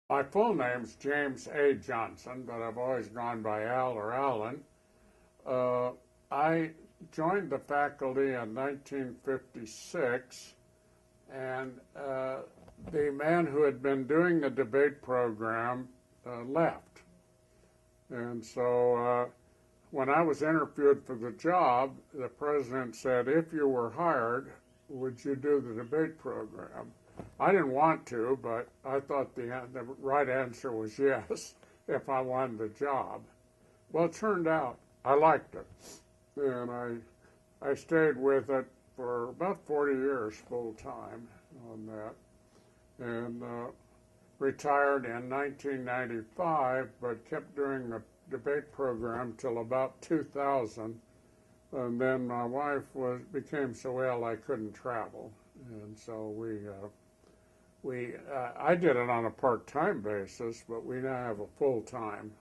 My full name's James A. Johnson, but I've always gone by Al or Alan. Uh, I joined the faculty in 1956, and the man who had been doing the debate program left. And so when I was interviewed for the job, the president said, if you were hired, would you do the debate program? I didn't want to, but I thought the right answer was yes if I wanted the job. Well, it turned out I liked it, and I stayed with it for about 40 years full time on that, and retired in 1995, but kept doing the debate program till about 2000, and then my wife became so ill I couldn't travel, and so I did it on a part-time basis, but we now have a full-time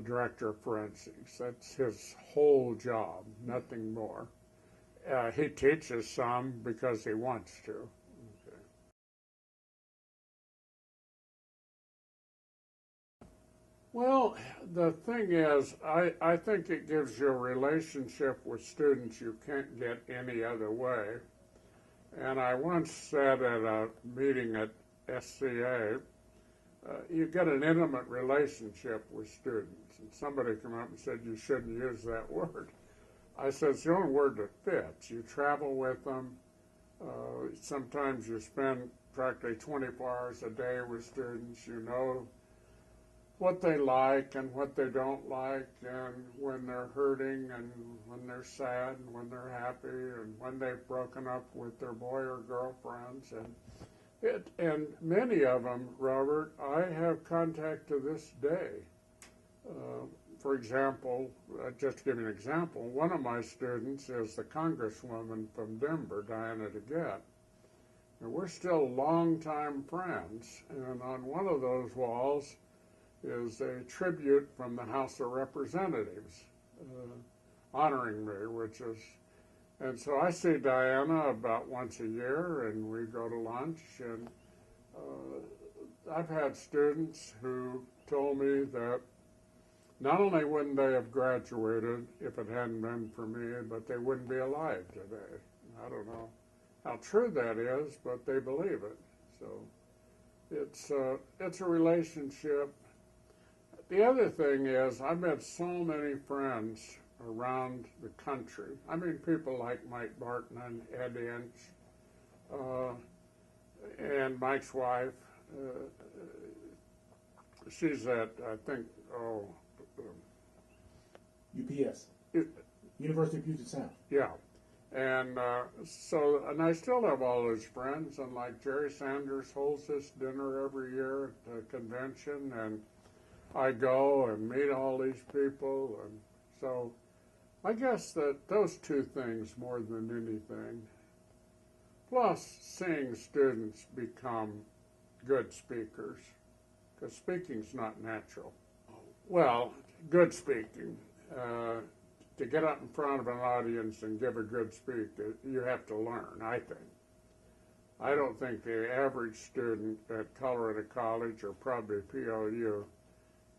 director of forensics. That's his whole job, nothing more. He teaches some because he wants to. Okay. Well, the thing is, I think it gives you a relationship with students you can't get any other way. And I once said at a meeting at SCA, you get an intimate relationship with students. And somebody came up and said, you shouldn't use that word. I said, it's the only word that fits. You travel with them. Sometimes you spend practically 24 hours a day with students. You know what they like and what they don't like, and when they're hurting and when they're sad and when they're happy and when they've broken up with their boy or girlfriends. And many of them, Robert, I have contact to this day. For example, just to give you an example, one of my students is the Congresswoman from Denver, Diana DeGette. And we're still longtime friends, and on one of those walls is a tribute from the House of Representatives honoring me, and so I see Diana about once a year, and we go to lunch, and I've had students who told me that not only wouldn't they have graduated if it hadn't been for me, but they wouldn't be alive today. I don't know how true that is, but they believe it. So it's a relationship. The other thing is, I've met so many friends around the country. I mean, people like Mike Barton and Ed Inch, and Mike's wife. She's at, I think, UPS, University of Puget Sound. yeah. And and I still have all those friends, and like Jerry Sanders holds this dinner every year at the convention, and I go and meet all these people, and so I guess that those two things more than anything. Plus, seeing students become good speakers, because speaking's not natural. Well, good speaking. To get up in front of an audience and give a good speech, you have to learn, I think. I don't think the average student at Colorado College or probably POU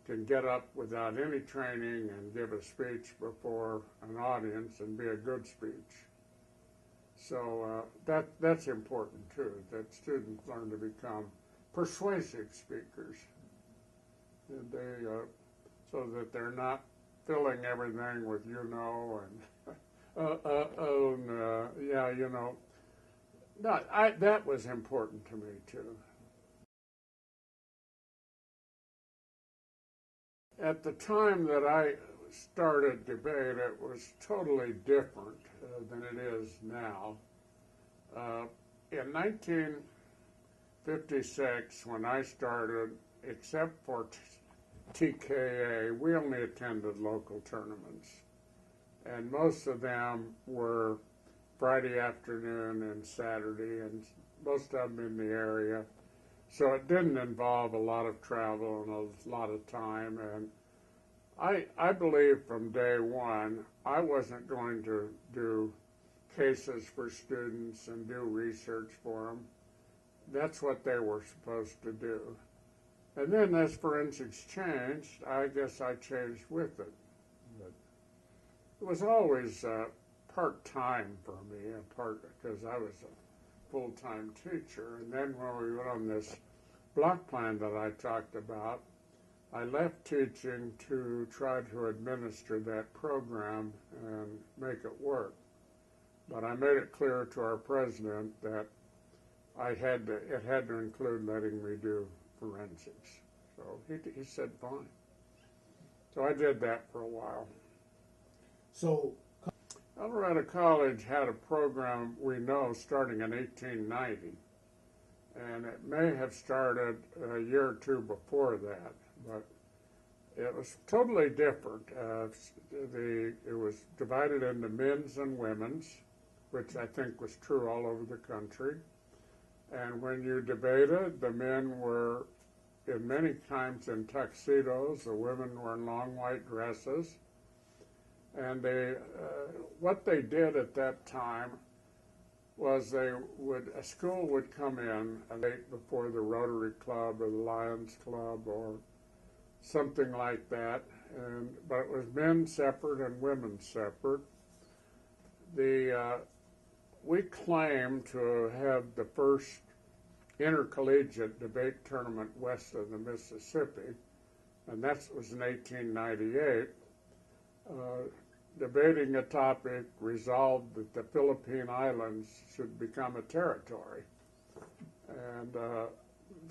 can get up without any training and give a speech before an audience and be a good speech. So that's important too, that students learn to become persuasive speakers. And so that they're not filling everything with yeah, No, that was important to me too. At the time that I started debate, it was totally different than it is now. In 1956, when I started, except for TKA, we only attended local tournaments. And most of them were Friday afternoon and Saturday, and most of them in the area. So it didn't involve a lot of travel and a lot of time. And I believe from day one, I wasn't going to do cases for students and do research for them. That's what they were supposed to do. And then as forensics changed, I guess I changed with it. But it was always part-time for me, because I was a full-time teacher. And then when we went on this block plan that I talked about, I left teaching to try to administer that program and make it work. But I made it clear to our president that it had to include letting me do forensics. So he said fine. So I did that for a while. So, Alvarado College had a program, we know, starting in 1890. And it may have started a year or two before that, but it was totally different. It was divided into men's and women's, which I think was true all over the country. And when you debated, the men were in many times in tuxedos, the women were in long white dresses. And what they did at that time was a school would come in late before the Rotary Club or the Lions Club or something like that, but it was men separate and women separate. We claim to have the first intercollegiate debate tournament west of the Mississippi, and that was in 1898. Debating a topic resolved that the Philippine Islands should become a territory. And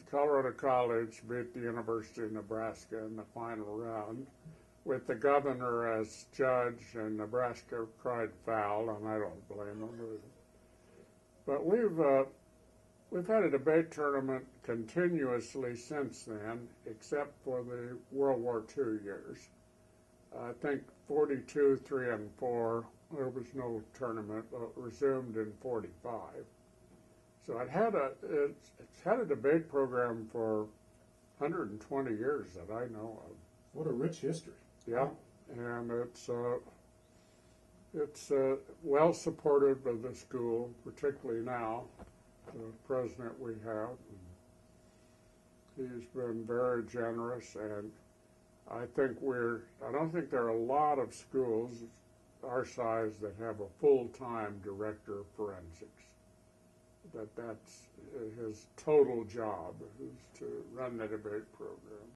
Colorado College beat the University of Nebraska in the final round with the governor as judge, and Nebraska cried foul, and I don't blame them. But we've had a debate tournament continuously since then, except for the World War II years. I think 42, 3, and 4, there was no tournament, but it resumed in 45. So it's had a debate program for 120 years that I know of. what a rich history. Yeah, and it's well supported by the school, particularly now, the president we have. He's been very generous, and I don't think there are a lot of schools our size that have a full-time director of forensics. That's his total job, is to run the debate program.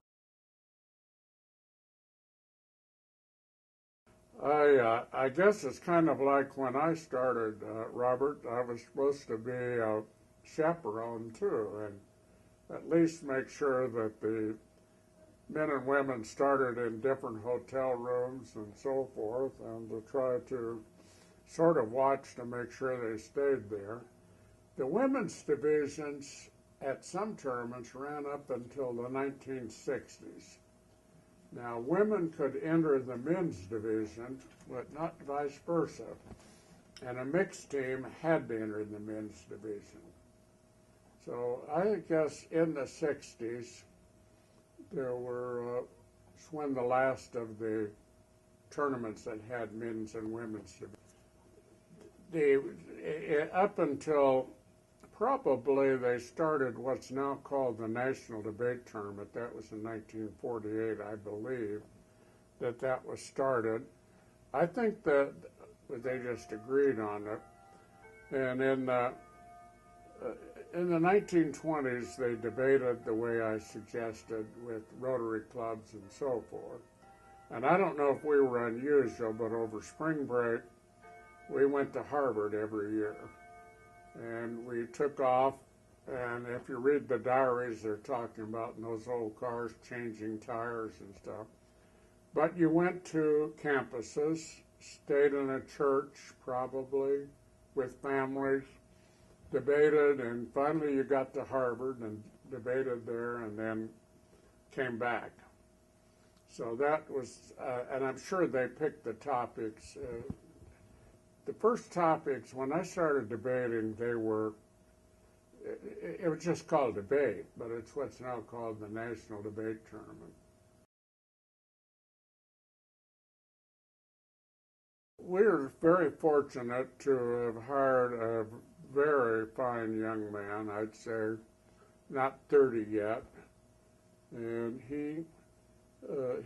I guess it's kind of like when I started, Robert, I was supposed to be a chaperone too, and at least make sure that the men and women started in different hotel rooms and so forth, and to try to sort of watch to make sure they stayed there. The women's divisions at some tournaments ran up until the 1960s. Now, women could enter the men's division, but not vice versa. And a mixed team had to enter the men's division. So I guess in the 60s, there were when the last of the tournaments that had men's and women's division. Up until probably they started what's now called the National Debate Tournament. That was in 1948, I believe, that was started. I think that they just agreed on it. And in the 1920s, they debated the way I suggested with Rotary clubs and so forth. And I don't know if we were unusual, but over spring break, we went to Harvard every year. And we took off, and if you read the diaries, they're talking about in those old cars changing tires and stuff. But you went to campuses, stayed in a church probably, with families, debated, and finally you got to Harvard and debated there, and then came back. So that was, and I'm sure they picked the topics. The first topics, when I started debating, it was just called debate, but it's what's now called the National Debate Tournament. We're very fortunate to have hired a very fine young man, I'd say not 30 yet, and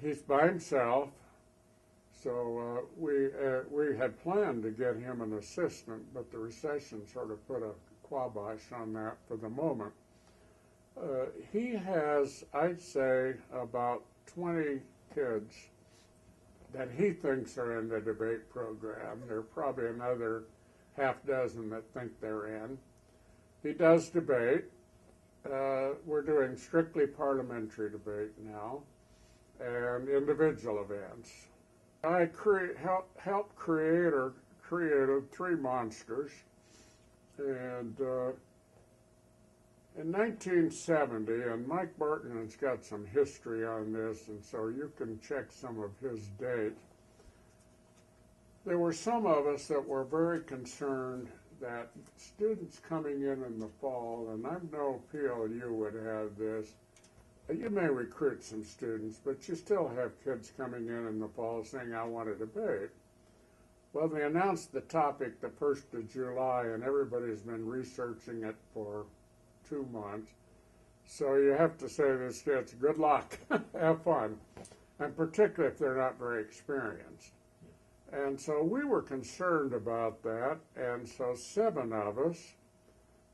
he's by himself. So we had planned to get him an assistant, but the recession sort of put a kibosh on that for the moment. He has, I'd say, about 20 kids that he thinks are in the debate program. There are probably another half dozen that think they're in. He does debate. We're doing strictly parliamentary debate now and individual events. I helped created three monsters, and in 1970, and Mike Barton has got some history on this, and so you can check some of his date. There were some of us that were very concerned that students coming in the fall, and I know PLU would have this, you may recruit some students, but you still have kids coming in the fall saying, I want to debate. Well, they announced the topic the 1st of July, and everybody's been researching it for 2 months. So you have to say to these kids, good luck, have fun, and particularly if they're not very experienced. And so we were concerned about that, and so 7 of us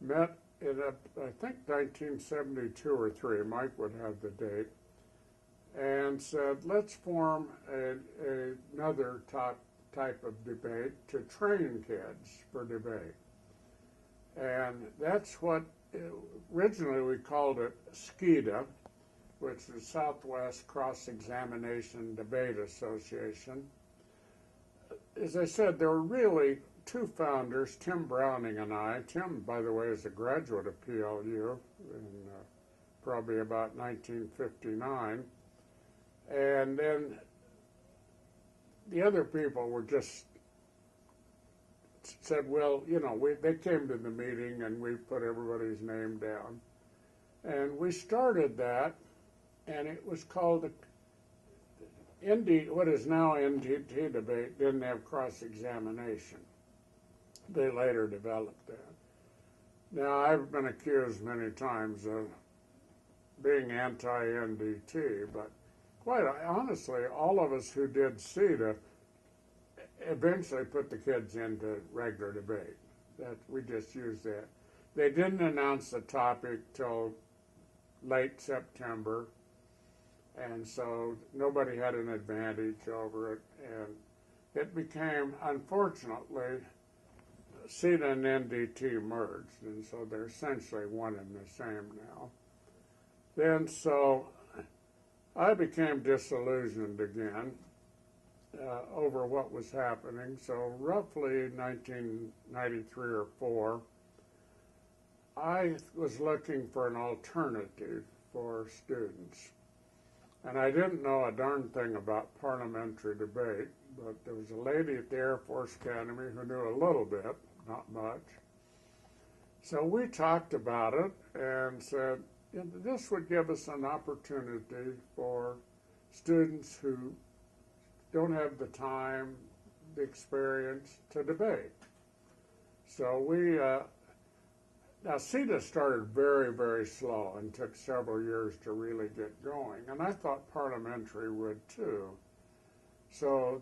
met in, I think, 1972 or 3, Mike would have the date, and said, let's form another type of debate to train kids for debate. And that's what, originally we called it SCEDA, which is Southwest Cross-Examination Debate Association. As I said, there were really 2 founders, Tim Browning and I. Tim, by the way, is a graduate of PLU in probably about 1959. And then the other people were just said, well, you know, they came to the meeting and we put everybody's name down. And we started that, and it was called the what is now NDT debate, didn't have cross-examination. They later developed that. Now, I've been accused many times of being anti-NDT, but quite honestly, all of us who did CEDA eventually put the kids into regular debate. That we just used that. They didn't announce the topic till late September, and so nobody had an advantage over it, and it became, unfortunately, CEDA and NDT merged, and so they're essentially one and the same now. Then so I became disillusioned again over what was happening. So roughly 1993 or 4, I was looking for an alternative for students. And I didn't know a darn thing about parliamentary debate, but there was a lady at the Air Force Academy who knew a little bit, not much. So we talked about it and said, this would give us an opportunity for students who don't have the time, the experience to debate. So we, now CEDA started very, very slow and took several years to really get going, and I thought parliamentary would too. So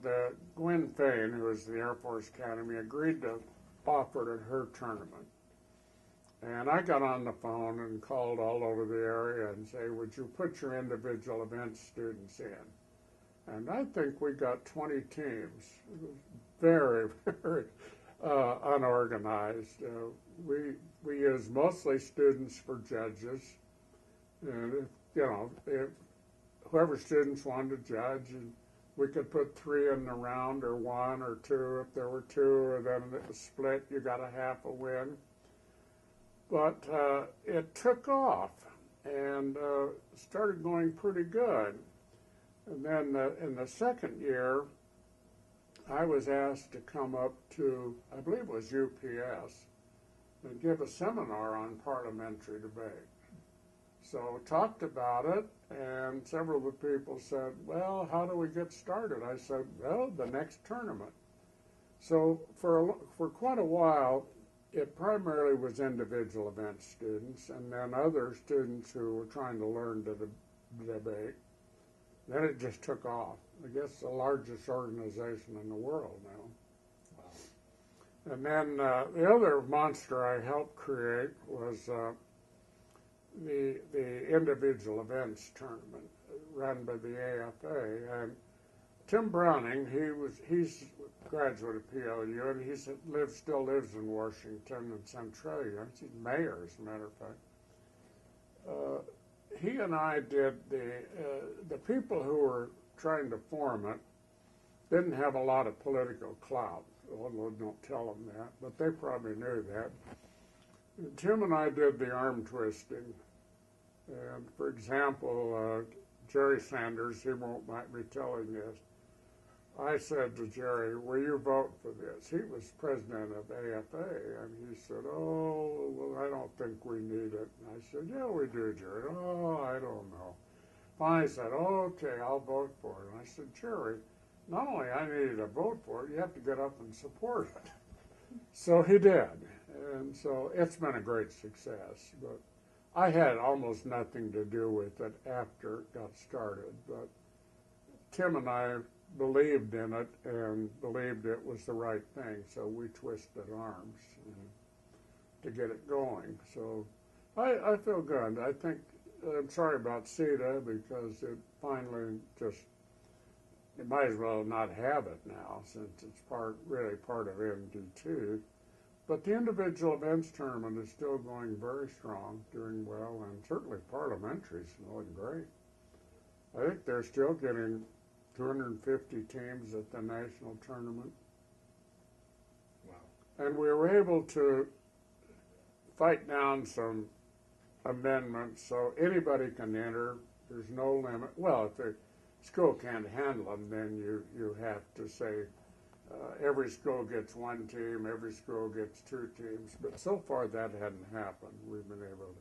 Gwen Fain, who was the Air Force Academy, agreed to offer it at her tournament. And I got on the phone and called all over the area and say, would you put your individual event students in? And I think we got 20 teams. It was very, very unorganized. We used mostly students for judges. And, whoever students wanted to judge, and we could put 3 in the round or 1 or 2. If there were 2, and then it was split, you got a half a win. But it took off and started going pretty good. And then in the second year, I was asked to come up to, I believe it was UPS, and give a seminar on parliamentary debate. So talked about it, and several of the people said, well, how do we get started? I said, well, the next tournament. So for quite a while, it primarily was individual event students, and then other students who were trying to learn to debate. Then it just took off. I guess the largest organization in the world now. Wow. And then the other monster I helped create was the individual events tournament run by the AFA. And Tim Browning, he's a graduate of PLU, and he still lives in Washington and Centralia. He's mayor, as a matter of fact. He and I did the people who were trying to form it didn't have a lot of political clout. Although don't tell them that, but they probably knew that. And Tim and I did the arm twisting. And for example, Jerry Sanders, he won't mind me telling this. I said to Jerry, will you vote for this? He was president of AFA, and he said, oh, well, I don't think we need it. And I said, yeah, we do, Jerry. Oh, I don't know. Finally, I said, okay, I'll vote for it. And I said, Jerry, not only I needed to vote for it, you have to get up and support it. So he did. And so it's been a great success. But I had almost nothing to do with it after it got started. But Tim and I believed in it and believed it was the right thing, so we twisted arms to get it going. So I feel good. I think, I'm sorry about CETA because it finally just, you might as well not have it now since it's really part of MD2. But the individual events tournament is still going very strong, doing well, and certainly parliamentary is going great. I think they're still getting 250 teams at the national tournament. Wow. And we were able to fight down some amendments so anybody can enter. There's no limit. Well, if the school can't handle them, then you have to say every school gets one team, every school gets two teams. But so far that hadn't happened. We've been able to.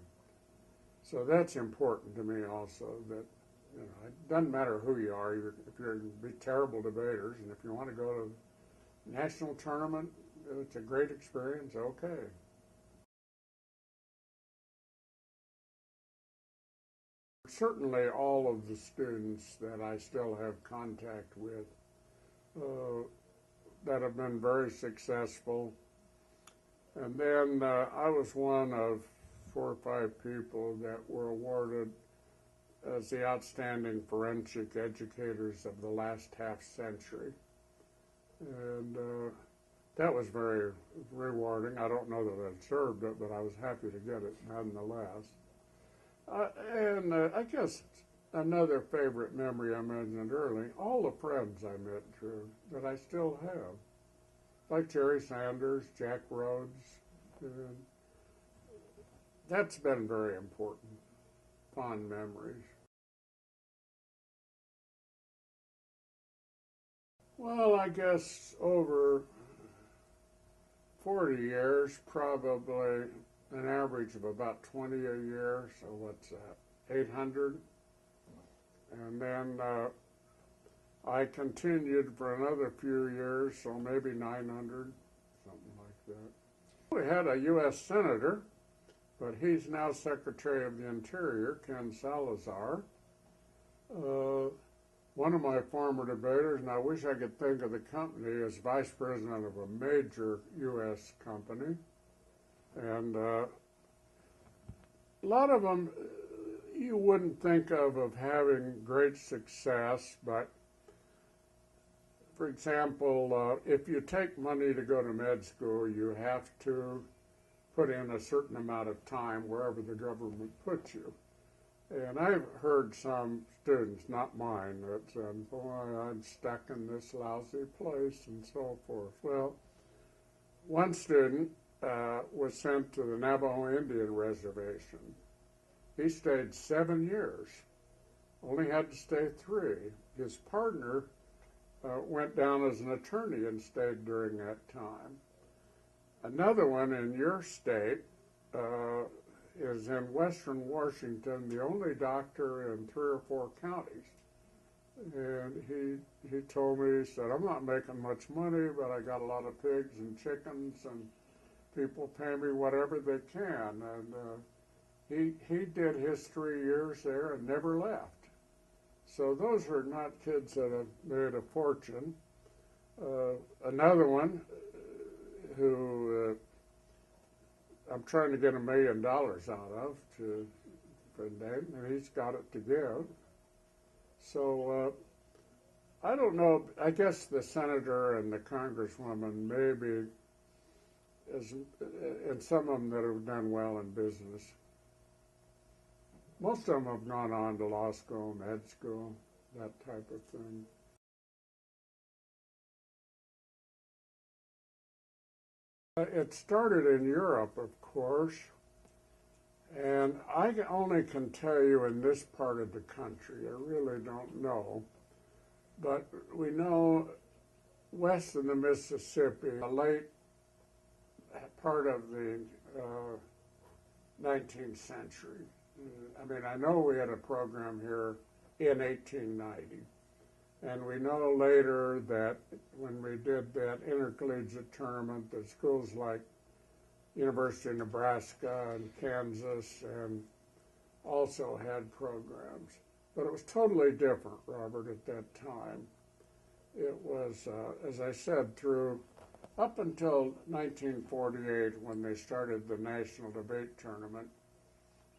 So that's important to me also, that it doesn't matter who you are. If you're going to be terrible debaters, and if you want to go to a national tournament, it's a great experience, okay. Certainly all of the students that I still have contact with that have been very successful. And then I was one of 4 or 5 people that were awarded as the outstanding forensic educators of the last half century. And that was very rewarding. I don't know that I deserved it, but I was happy to get it nonetheless. And I guess another favorite memory I mentioned earlier, all the friends I met through that I still have, like Jerry Sanders, Jack Rhodes. That's been very important, fond memories. Well, I guess over 40 years, probably an average of about 20 a year, so what's that, 800? And then I continued for another few years, so maybe 900, something like that. We had a U.S. Senator, but he's now Secretary of the Interior, Ken Salazar. One of my former debaters, and I wish I could think of the company, is Vice President of a major U.S. company. And a lot of them you wouldn't think of having great success, but for example, if you take money to go to med school, you have to put in a certain amount of time wherever the government puts you. And I've heard some students, not mine, that said, boy, I'm stuck in this lousy place and so forth. Well, one student was sent to the Navajo Indian Reservation. He stayed 7 years, only had to stay 3. His partner went down as an attorney and stayed during that time. Another one in your state is in Western Washington, the only doctor in 3 or 4 counties. And he told me, he said, I'm not making much money, but I got a lot of pigs and chickens, and people pay me whatever they can. And he did his 3 years there and never left. So those are not kids that have made a fortune. Another one who I'm trying to get $1 million out of for Dave, and he's got it to give. So I don't know. I guess the senator and the congresswoman maybe, and some of them that have done well in business. Most of them have gone on to law school, med school, that type of thing. It started in Europe, of course, and I only can tell you in this part of the country. I really don't know. But we know west of the Mississippi, the late part of the 19th century. I mean, I know we had a program here in 1890. And we know later that when we did that intercollegiate tournament, that schools like University of Nebraska and Kansas and also had programs. But it was totally different, Robert, at that time. It was, as I said, through up until 1948 when they started the National Debate Tournament,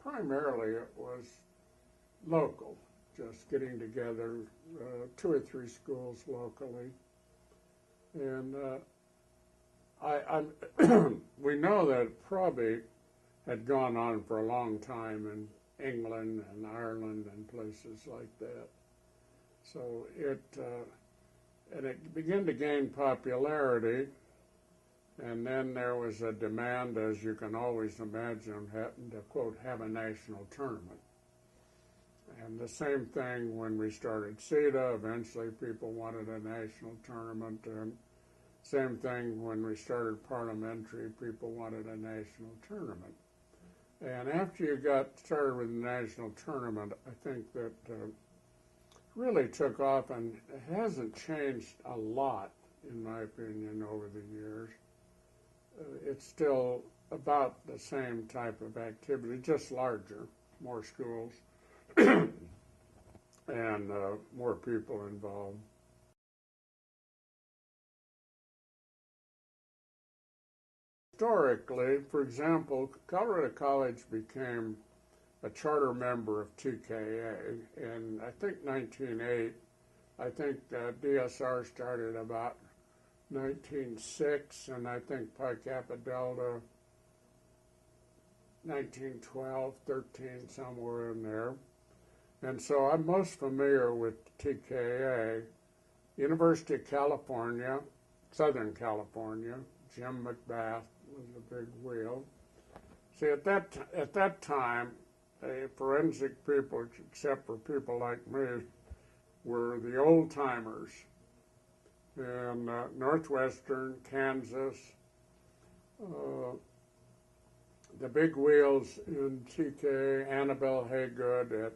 primarily it was local, just getting together 2 or 3 schools locally. And we know that it probably had gone on for a long time in England and Ireland and places like that. So it began to gain popularity, and then there was a demand, as you can always imagine, to, quote, have a national tournament. And the same thing when we started CETA, eventually people wanted a national tournament, and same thing when we started parliamentary, people wanted a national tournament. And after you got started with the national tournament, I think that really took off, and it hasn't changed a lot, in my opinion, over the years. It's still about the same type of activity, just larger, more schools, and more people involved. Historically, for example, Colorado College became a charter member of TKA in, I think, 1908. I think DSR started about 1906, and I think Pi Kappa Delta 1912, 13, somewhere in there. And so I'm most familiar with TKA. University of California, Southern California, Jim McBath was a big wheel. See, at that time, forensic people, except for people like me, were the old timers. In Northwestern, Kansas, the big wheels in TK, Annabelle Haygood at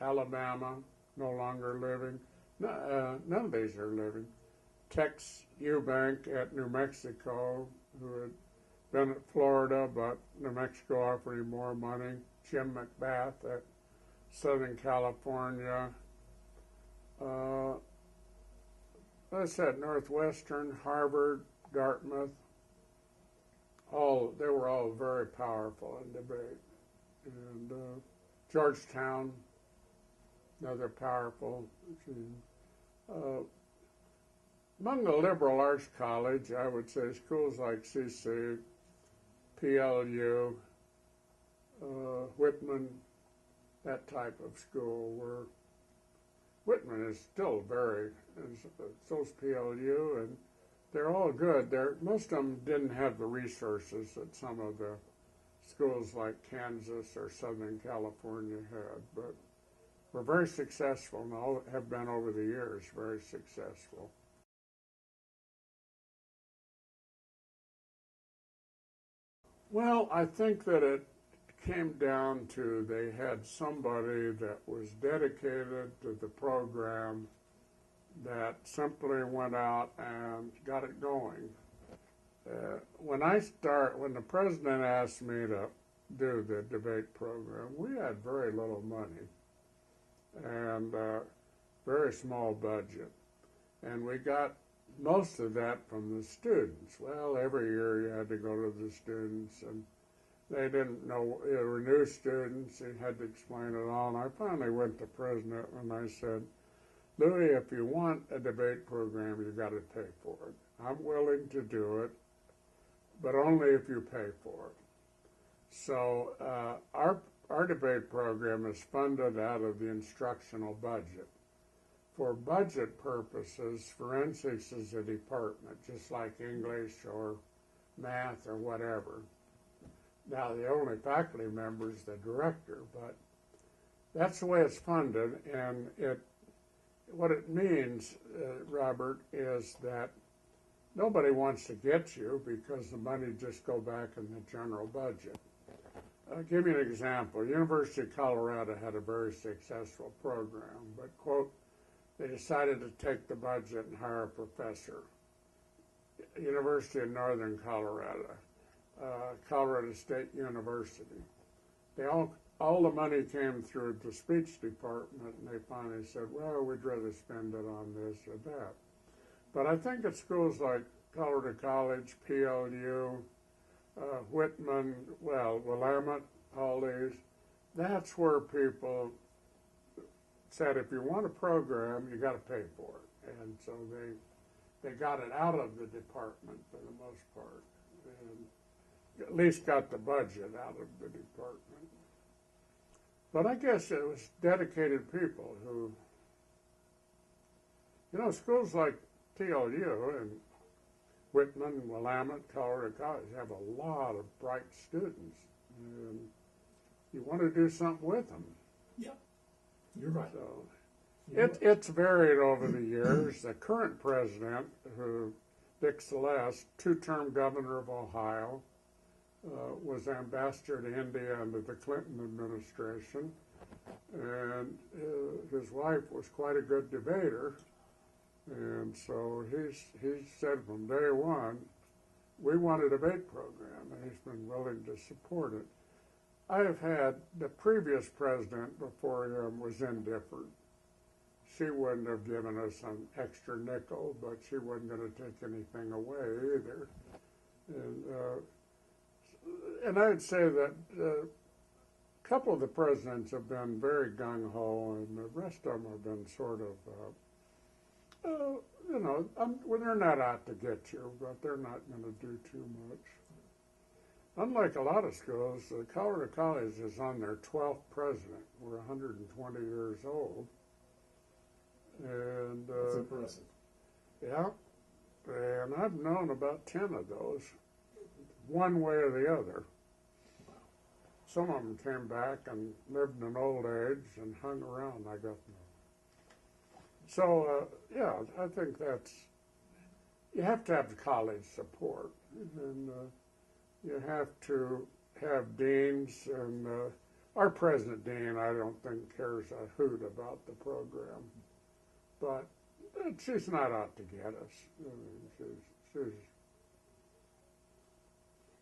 Alabama, no longer living. None of these are living. Tex Eubank at New Mexico, who had been at Florida, but New Mexico offered him more money. Jim McBath at Southern California. I said Northwestern, Harvard, Dartmouth. They were all very powerful in debate. And Georgetown, another powerful. Among the liberal arts college, I would say schools like CC, PLU, Whitman, that type of school were. Whitman is still so's PLU, and they're all good. Most of them didn't have the resources that some of the schools like Kansas or Southern California had, but were very successful and all have been over the years very successful. Well, I think that it came down to they had somebody that was dedicated to the program that simply went out and got it going. When the president asked me to do the debate program, we had very little money. And very small budget. And we got most of that from the students. Well, every year you had to go to the students, and they didn't know, there were new students, you had to explain it all. And I finally went to President and I said, Louis, if you want a debate program, you've got to pay for it. I'm willing to do it, but only if you pay for it. So our debate program is funded out of the instructional budget. For budget purposes, forensics is a department, just like English or math or whatever. Now, the only faculty member is the director, but that's the way it's funded, and what it means, Robert, is that nobody wants to get you because the money just go back in the general budget. I'll give you an example. University of Colorado had a very successful program, but, quote, they decided to take the budget and hire a professor. University of Northern Colorado, Colorado State University. All the money came through the speech department, and they finally said, well, we'd rather spend it on this or that. But I think at schools like Colorado College, PLU, Whitman, well, Willamette, all these, that's where people said, if you want a program, you got to pay for it. And so they got it out of the department for the most part, and at least got the budget out of the department. But I guess it was dedicated people who, schools like TLU and Whitman, Willamette, Colorado College have a lot of bright students, and you want to do something with them. Yep, you're right. So it's varied over the years. The current president, Dick Celeste, two-term governor of Ohio, was ambassador to India under the Clinton administration, and his wife was quite a good debater, and so he said from day one, we want a debate program, and he's been willing to support it. I have had, the previous president before him was indifferent. She wouldn't have given us an extra nickel, but she wasn't going to take anything away either. And I'd say that a couple of the presidents have been very gung-ho, and the rest of them have been sort of, well, they're not out to get you, but they're not going to do too much. Unlike a lot of schools, Colorado College is on their 12th president. We're 120 years old. And that's impressive. Yeah, and I've known about 10 of those, one way or the other. Some of them came back and lived in old age and hung around. I got them. So, I think you have to have college support, and you have to have deans, and our present dean, I don't think, cares a hoot about the program, but she's not out to get us.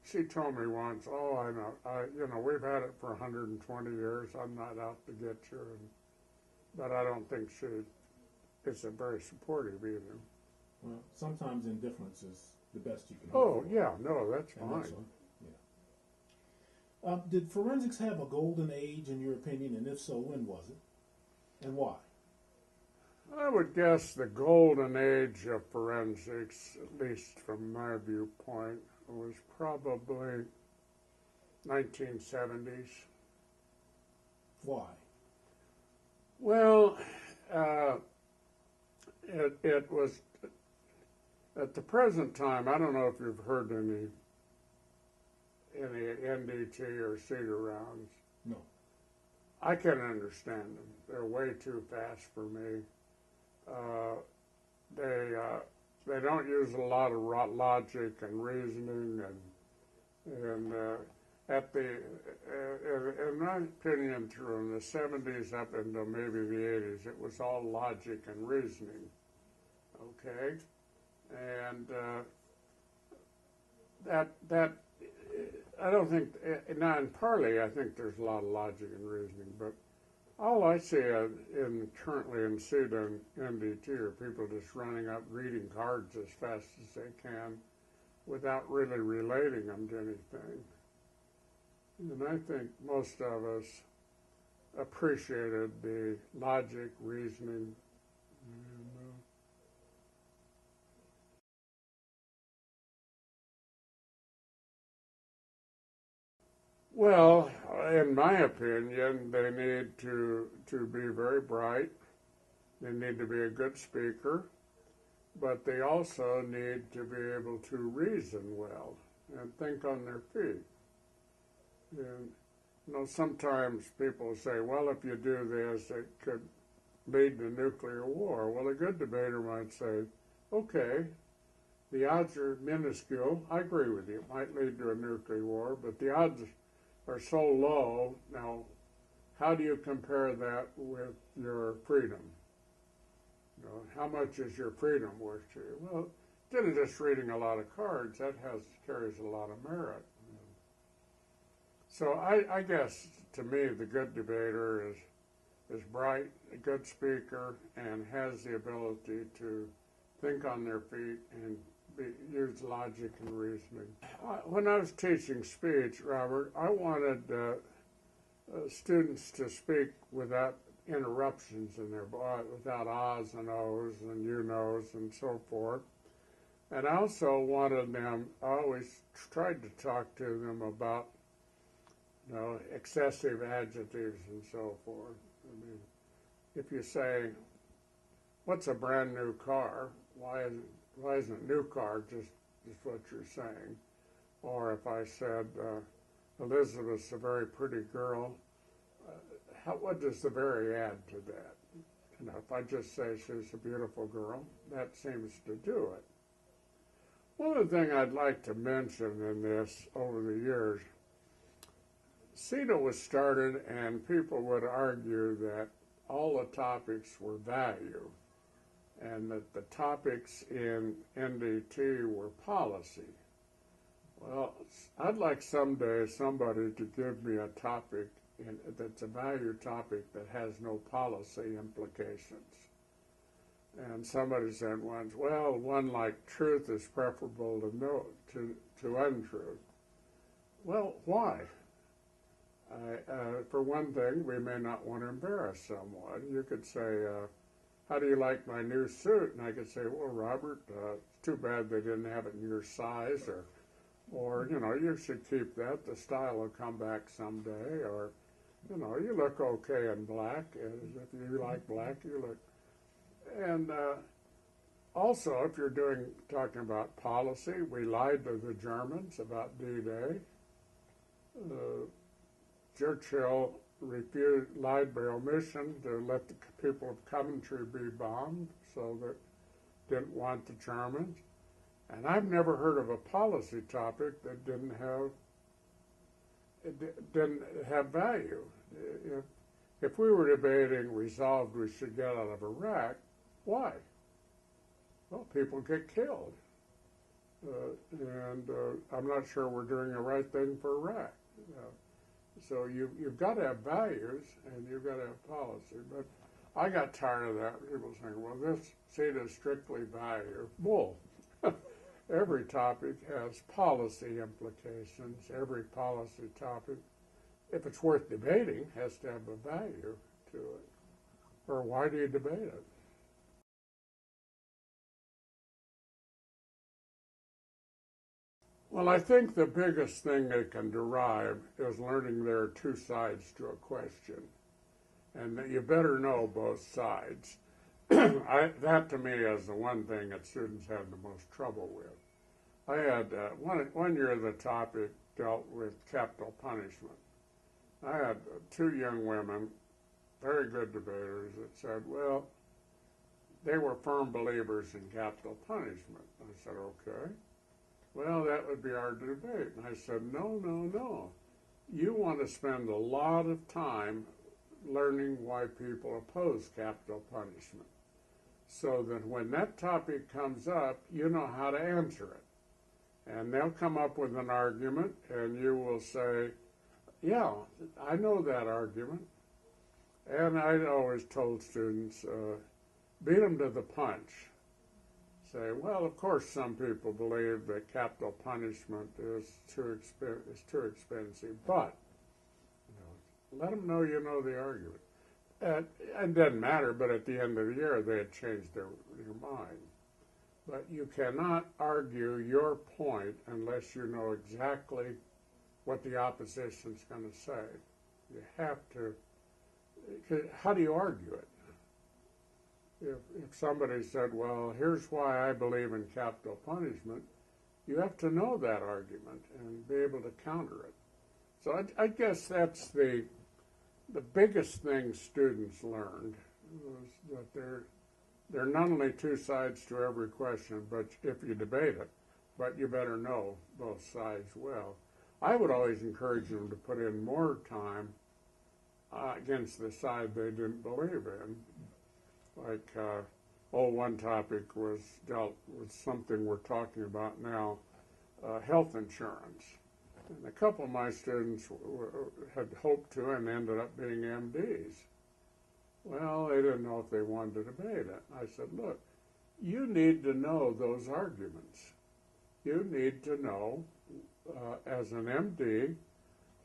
She told me once, oh, I know, we've had it for 120 years. I'm not out to get you, but I don't think she is very supportive either. Well, sometimes indifference is the best you can do. Oh, yeah, no, that's fine. Did forensics have a golden age, in your opinion, and if so, when was it, and why? I would guess the golden age of forensics, at least from my viewpoint, was probably 1970s. Why? Well, it was, at the present time, I don't know if you've heard any NDT or CEDAR rounds. No. I can't understand them. They're way too fast for me. They don't use a lot of logic and reasoning, and in my opinion, from the 70s up into maybe the 80s, it was all logic and reasoning. Okay, and that I don't think now in Parley I think there's a lot of logic and reasoning, but All I see currently in CETA and NDT are people just running up reading cards as fast as they can without really relating them to anything. And I think most of us appreciated the logic, reasoning, and, well, in my opinion, they need to be very bright. They need to be a good speaker, but they also need to be able to reason well and think on their feet. And sometimes people say, well, if you do this, it could lead to nuclear war. Well, a good debater might say, okay, the odds are minuscule. I agree with you. It might lead to a nuclear war, but the odds are so low. Now, how do you compare that with your freedom? How much is your freedom worth to you? Well, instead of just reading a lot of cards, that carries a lot of merit. So I guess, to me, the good debater is bright, a good speaker, and has the ability to think on their feet and use logic and reasoning. When I was teaching speech, Robert, I wanted students to speak without interruptions in their voice, without ahs and ohs and you knows and so forth. And I also wanted them, I always tried to talk to them about excessive adjectives and so forth. I mean, if you say, what's a brand new car? Why isn't new car just what you're saying? Or if I said, Elizabeth's a very pretty girl, what does the very add to that? If I just say she's a beautiful girl, that seems to do it. One other thing I'd like to mention in this over the years, CETA was started and people would argue that all the topics were value and that the topics in NDT were policy. Well, I'd like someday somebody to give me a topic that's a value topic that has no policy implications. And somebody said once, well, one like truth is preferable to untruth. Well, why? For one thing, we may not want to embarrass someone. You could say, how do you like my new suit? And I could say, well, Robert, it's too bad they didn't have it in your size, or you should keep that. The style will come back someday, or, you look okay in black. If you like black, you look. And also, if you're talking about policy, we lied to the Germans about D-Day. Churchill lied by omission to let the people of Coventry be bombed, so that didn't want the Germans. And I've never heard of a policy topic that didn't have value. If we were debating resolved we should get out of Iraq, why? Well, people get killed. And I'm not sure we're doing the right thing for Iraq. So you've got to have values and you've got to have policy. But I got tired of that. People saying, well, this CETA is strictly value. Bull. Every topic has policy implications. Every policy topic, if it's worth debating, has to have a value to it. Or why do you debate it? Well, I think the biggest thing they can derive is learning there are two sides to a question, and that you better know both sides. That to me is the one thing that students have the most trouble with. I had one year the topic dealt with capital punishment. I had two young women, very good debaters, that said, well, they were firm believers in capital punishment. I said, okay. Well, that would be our debate. And I said, no. You want to spend a lot of time learning why people oppose capital punishment, so that when that topic comes up, you know how to answer it. And they'll come up with an argument, and you will say, yeah, I know that argument. And I always told students, beat them to the punch. Say, well, of course, some people believe that capital punishment is too expensive, but let them know you know the argument. It doesn't matter, but at the end of the year, they had changed their mind. But you cannot argue your point unless you know exactly what the opposition's going to say. You have to. How do you argue it? If somebody said, well, here's why I believe in capital punishment, you have to know that argument and be able to counter it. So I guess that's the biggest thing students learned was that there are not only two sides to every question, but if you debate it, but you better know both sides well. I would always encourage them to put in more time against the side they didn't believe in. Like, one topic was dealt with something we're talking about now, health insurance. And a couple of my students had hoped to and ended up being MDs. Well, they didn't know if they wanted to debate it. I said, look, you need to know those arguments. You need to know, as an MD,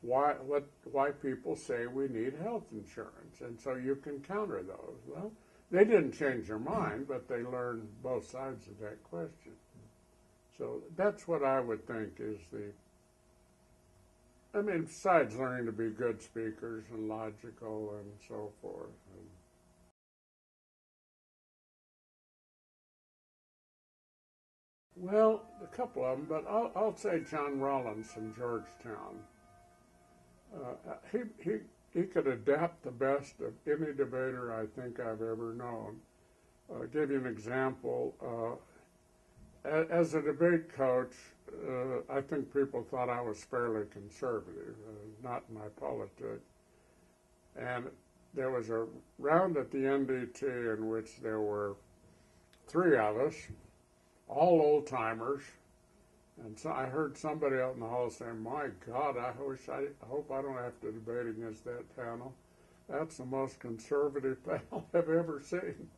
why people say we need health insurance, and so you can counter those. Well, they didn't change their mind, but they learned both sides of that question. So that's what I would think is besides learning to be good speakers and logical and so forth. Well, a couple of them, but I'll say John Rollins from Georgetown. He could adapt the best of any debater I think I've ever known. Give you an example. As a debate coach, I think people thought I was fairly conservative, not in my politics. And there was a round at the NDT in which there were three of us, all old timers. And so I heard somebody out in the hall saying, my God, I hope I don't have to debate against that panel. That's the most conservative panel I've ever seen.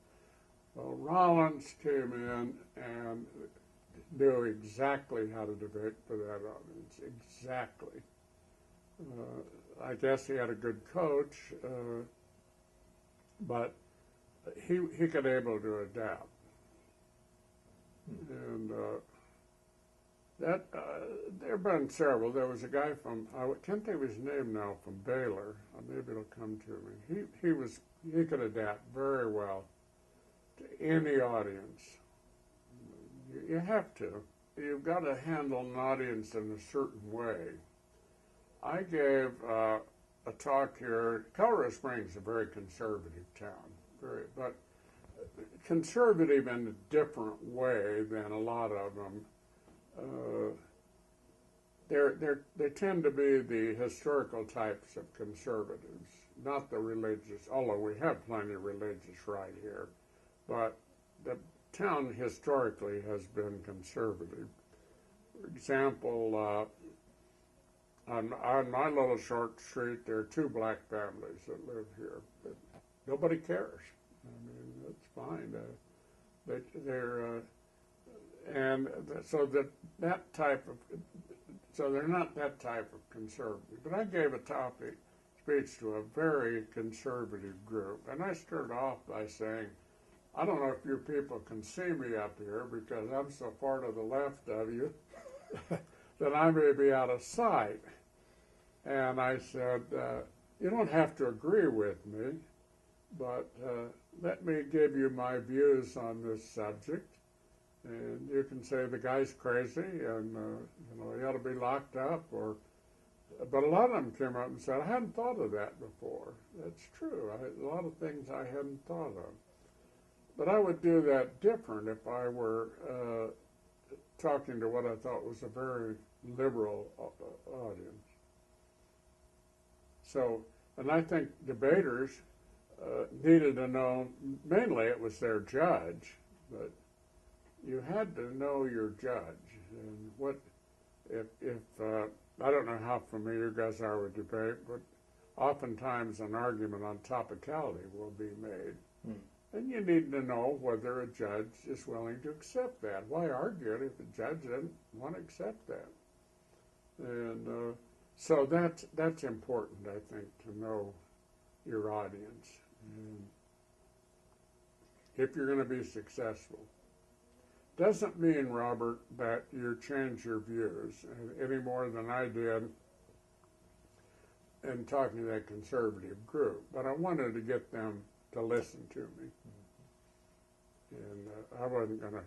Well, Rollins came in and knew exactly how to debate for that audience, exactly. I guess he had a good coach, but he could able to adapt. And there have been several. There was a guy from, I can't think of his name now, from Baylor. Maybe it'll come to me. He could adapt very well to any audience. You have to. You've got to handle an audience in a certain way. I gave a talk here. Colorado Springs is a very conservative town, but conservative in a different way than a lot of them. They tend to be the historical types of conservatives, not the religious, although we have plenty of religious right here. But the town historically has been conservative. For example, on my little short street, there are two black families that live here, but nobody cares. I mean, that's fine. So they're not that type of conservative. But I gave a speech to a very conservative group, and I started off by saying, I don't know if you people can see me up here because I'm so far to the left of you that I may be out of sight. And I said, you don't have to agree with me, but let me give you my views on this subject. And you can say the guy's crazy and he ought to be locked up. But a lot of them came up and said, I hadn't thought of that before. That's true. A lot of things I hadn't thought of. But I would do that different if I were talking to what I thought was a very liberal audience. So, and I think debaters needed to know, mainly it was their judge, but you had to know your judge. And what, if I don't know how familiar you guys are with debate, but oftentimes an argument on topicality will be made. And you need to know whether a judge is willing to accept that. Why argue it if the judge doesn't want to accept that? And so that's important, I think, to know your audience. And if you're going to be successful. Doesn't mean, Robert, that you change your views any more than I did in talking to that conservative group. But I wanted to get them to listen to me. And I wasn't going to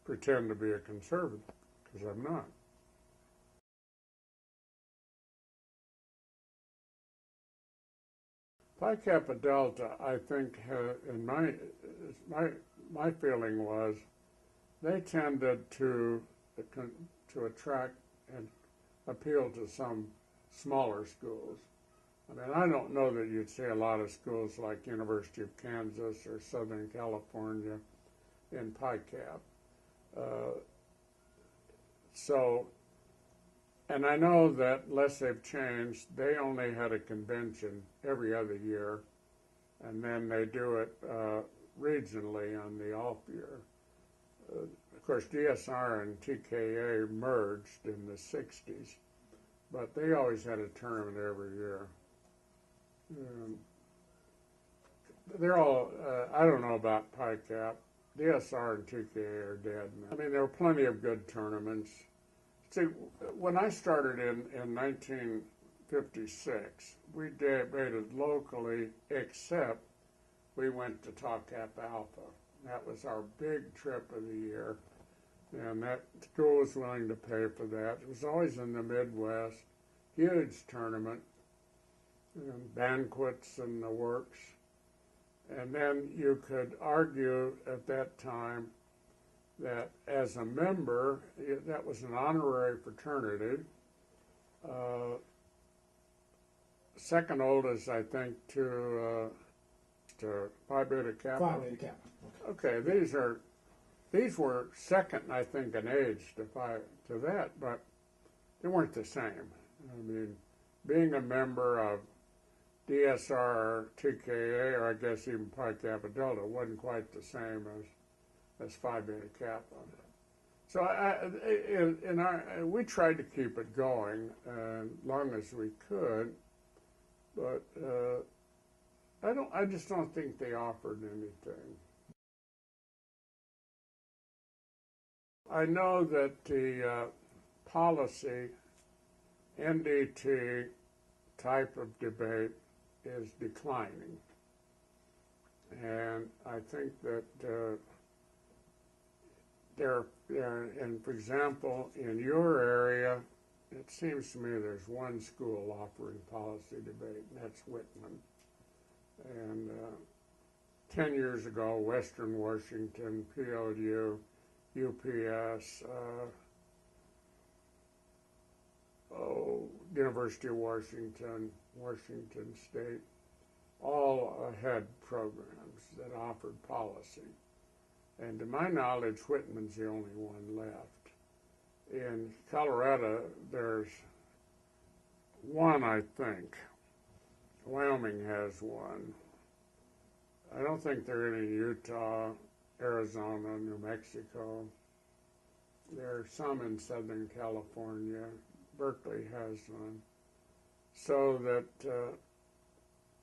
pretend to be a conservative, because I'm not. Pi Kappa Delta, I think, in my feeling was, they tended to attract and appeal to some smaller schools. I mean, I don't know that you'd see a lot of schools like University of Kansas or Southern California in Pi Cap. And I know that unless they've changed, they only had a convention every other year, and then they do it regionally on the off year. Of course, DSR and TKA merged in the 60s, but they always had a tournament every year. They're all, I don't know about Pi Cap. DSR and TKA are dead now. I mean, there were plenty of good tournaments. See, when I started in 1956, we debated locally, except we went to Tau Kappa Alpha. That was our big trip of the year, and that school was willing to pay for that. It was always in the Midwest, huge tournament, and banquets and the works. And then you could argue at that time that as a member, that was an honorary fraternity, second oldest, I think, to Phi Beta Kappa. Phi Beta Kappa. Okay, these were second, I think, in age to that, but they weren't the same. I mean, being a member of DSR, TKA, or I guess even Pi Kappa Delta wasn't quite the same as Phi Beta Kappa. So we tried to keep it going as long as we could, but I just don't think they offered anything. I know that the policy NDT type of debate is declining, and I think that and for example, in your area, it seems to me there's one school offering policy debate, and that's Whitman. And 10 years ago, Western Washington, PLU, UPS, University of Washington, Washington State, all had programs that offered policy. And to my knowledge, Whitman's the only one left. In Colorado, there's one, I think. Wyoming has one. I don't think there are any in Utah, Arizona, New Mexico. There are some in Southern California. Berkeley has one. So that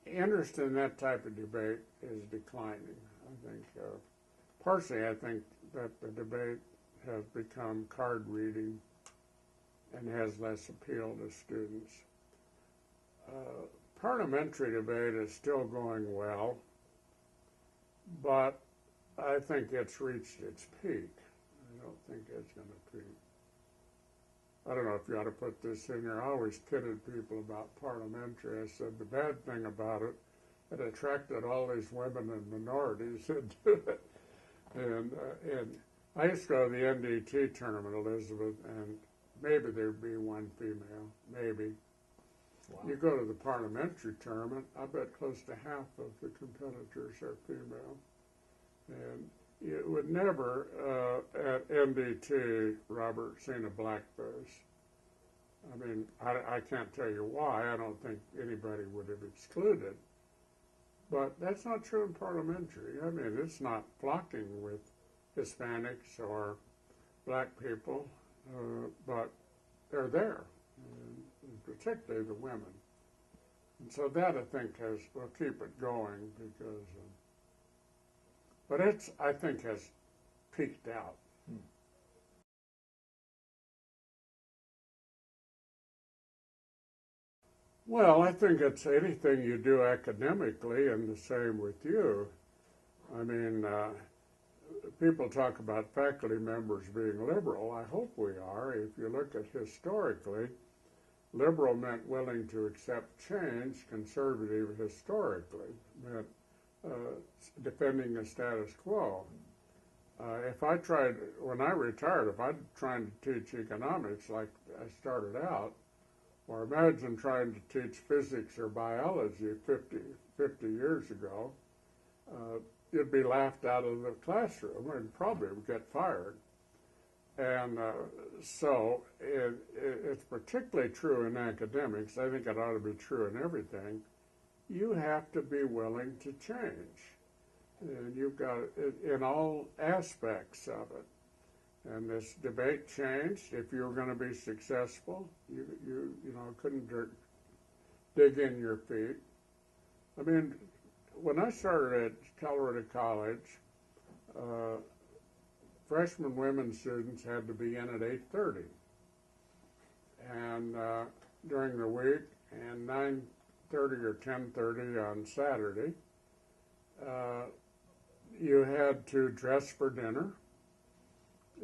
interest in that type of debate is declining. I think, partially, I think that the debate has become card reading and has less appeal to students. Parliamentary debate is still going well, but I think it's reached its peak. I don't think it's going to peak. I don't know if you ought to put this in here. I always kidded people about parliamentary. I said the bad thing about it, it attracted all these women and minorities into it. And I used to go to the NDT tournament, Elizabeth, and maybe there'd be one female, maybe. Wow. You go to the parliamentary tournament, I bet close to half of the competitors are female. And you would never, at NDT, Robert, seen a black face. I mean, I can't tell you why. I don't think anybody would have excluded. But that's not true in parliamentary. I mean, it's not flocking with Hispanics or black people, but they're there, and particularly the women. And so that, I think, will keep it going because, but I think, has peaked out. Well, I think it's anything you do academically, and the same with you. I mean, people talk about faculty members being liberal. I hope we are. If you look at historically, liberal meant willing to accept change. Conservative historically meant defending the status quo. When I retired, if I'd trying to teach economics like I started out, or imagine trying to teach physics or biology 50 years ago, you'd be laughed out of the classroom and probably would get fired. And so it's particularly true in academics. I think it ought to be true in everything. You have to be willing to change. And you've got it in all aspects of it. And this debate changed. If you were going to be successful, you couldn't dig in your feet. I mean, when I started at Colorado College, freshman women students had to be in at 8:30, and during the week, and 9:30 or 10:30 on Saturday, you had to dress for dinner.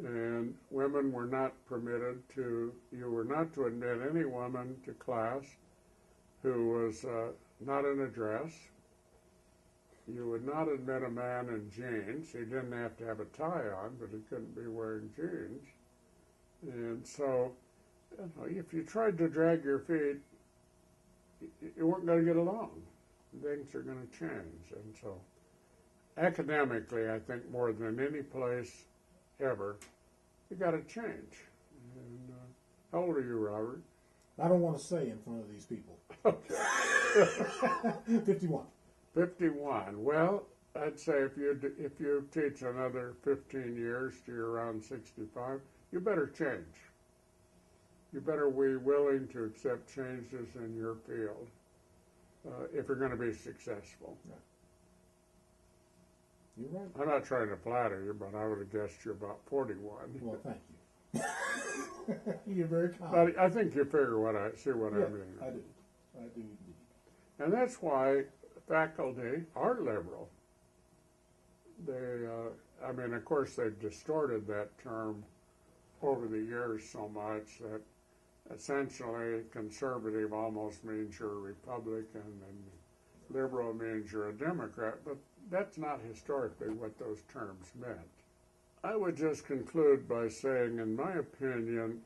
And women were not permitted you were not to admit any woman to class who was not in a dress. You would not admit a man in jeans. He didn't have to have a tie on, but he couldn't be wearing jeans. And so, if you tried to drag your feet, you weren't going to get along. Things are going to change. And so, academically, I think more than any place ever, you got to change. And how old are you, Robert? I don't want to say in front of these people. 51. 51. Well, I'd say if you teach another 15 years to you're around 65, you better change. You better be willing to accept changes in your field if you're going to be successful. Yeah. You're right. I'm not trying to flatter you, but I would have guessed you're about 41. Well, thank you. You're very kind. But I think you figure what I mean. I do. I do indeed. And that's why faculty are liberal. Of course, they've distorted that term over the years so much that essentially conservative almost means you're a Republican and liberal means you're a Democrat, but that's not historically what those terms meant. I would just conclude by saying, in my opinion,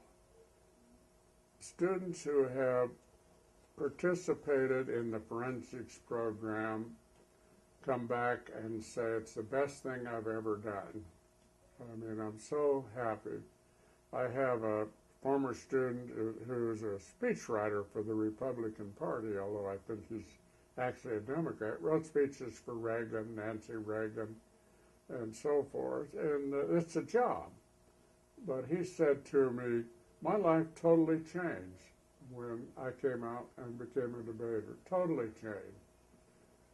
students who have participated in the forensics program come back and say it's the best thing I've ever done. I mean, I'm so happy. I have a former student who's a speechwriter for the Republican Party, although I think he's actually a Democrat, wrote speeches for Reagan, Nancy Reagan, and so forth, and it's a job. But he said to me, my life totally changed when I came out and became a debater, totally changed.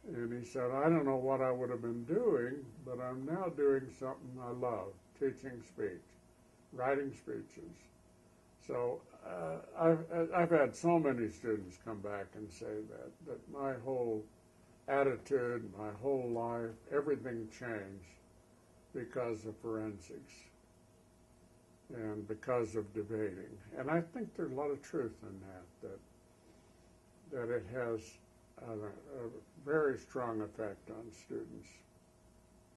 And he said, I don't know what I would have been doing, but I'm now doing something I love, teaching speech, writing speeches. So I've had so many students come back and say that my whole attitude, my whole life, everything changed because of forensics and because of debating. And I think there's a lot of truth in that it has a very strong effect on students.